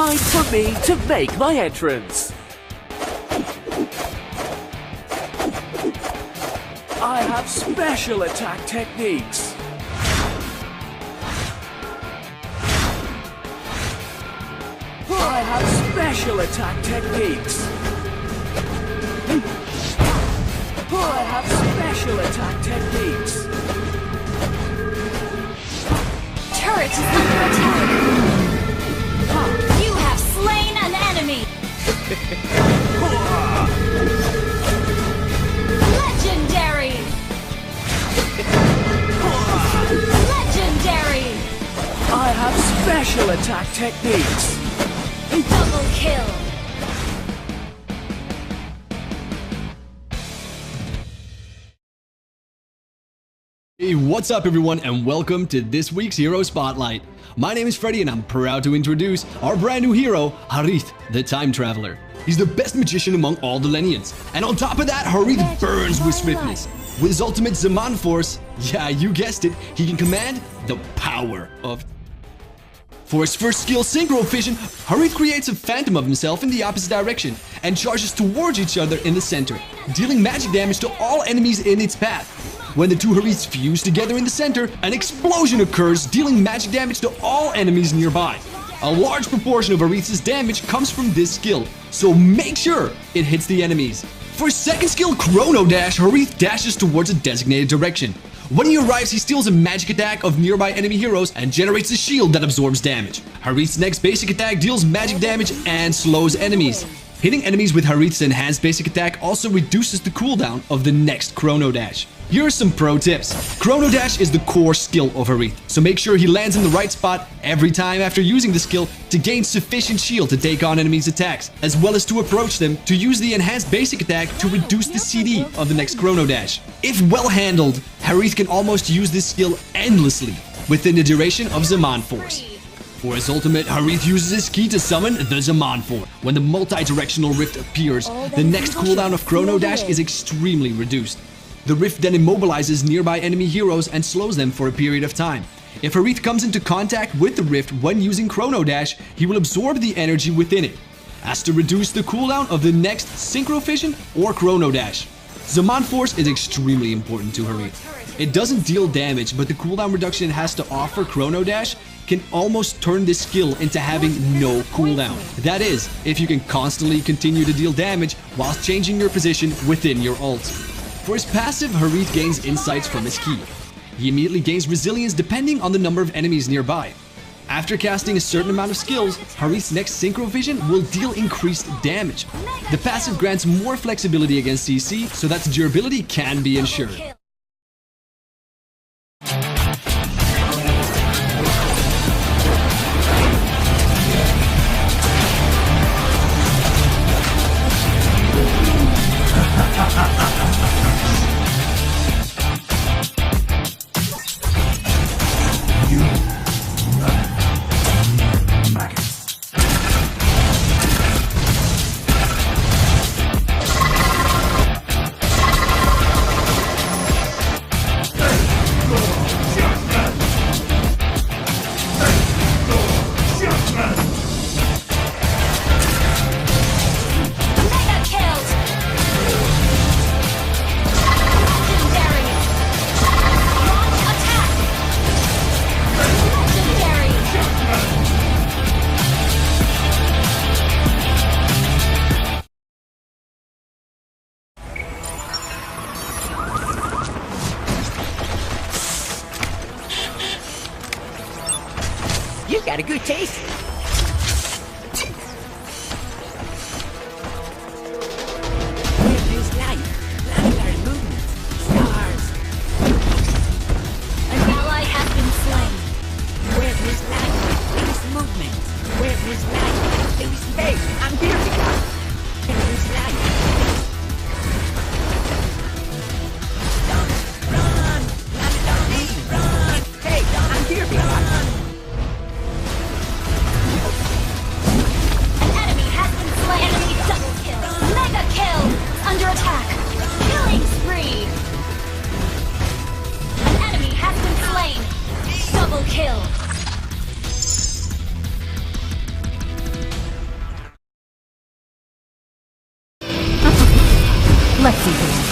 Time for me to make my entrance. I have special attack techniques. I have special attack techniques. I have special attack techniques. Turret is under attack. You have slain an enemy. Legendary. Legendary. I have special attack techniques. Double kill. Hey, what's up everyone, and welcome to this week's Hero Spotlight. My name is Freddy and I'm proud to introduce our brand new hero, Harith, the Time Traveler. He's the best magician among all the Lenians, and on top of that, Harith burns with swiftness. With his ultimate Zaman Force, yeah, you guessed it, he can command the power of... For his first skill, Synchro Fission, Harith creates a phantom of himself in the opposite direction and charges towards each other in the center, dealing magic damage to all enemies in its path. When the two Hariths fuse together in the center, an explosion occurs, dealing magic damage to all enemies nearby. A large proportion of Harith's damage comes from this skill, so make sure it hits the enemies. For his second skill, Chrono Dash, Harith dashes towards a designated direction. When he arrives, he steals a magic attack of nearby enemy heroes and generates a shield that absorbs damage. Harith's next basic attack deals magic damage and slows enemies. Hitting enemies with Harith's enhanced basic attack also reduces the cooldown of the next Chrono Dash. Here are some pro tips. Chrono Dash is the core skill of Harith, so make sure he lands in the right spot every time after using the skill to gain sufficient shield to take on enemies' attacks, as well as to approach them to use the enhanced basic attack to reduce the CD of the next Chrono Dash. If well handled, Harith can almost use this skill endlessly within the duration of Zaman Force. For his ultimate, Harith uses his key to summon the Zaman Force. When the multi-directional rift appears, the next cooldown of Chrono Dash is extremely reduced. The rift then immobilizes nearby enemy heroes and slows them for a period of time. If Harith comes into contact with the rift when using Chrono Dash, he will absorb the energy within it, as to reduce the cooldown of the next Synchro Fission or Chrono Dash. Zaman Force is extremely important to Harith. It doesn't deal damage, but the cooldown reduction it has to offer Chrono Dash can almost turn this skill into having no cooldown. That is, if you can constantly continue to deal damage whilst changing your position within your ult. For his passive, Harith gains insights from his key. He immediately gains resilience depending on the number of enemies nearby. After casting a certain amount of skills, Harith's next Synchro Vision will deal increased damage. The passive grants more flexibility against CC so that durability can be ensured. You've got a good taste. Where is light? Planetary movement. Stars. An ally has been slain. Where is light? There is movement. Where is light? There is space. I'm here, Pika. Where is light? Run! Run! Run! Hey, I'm here, Pika. begin.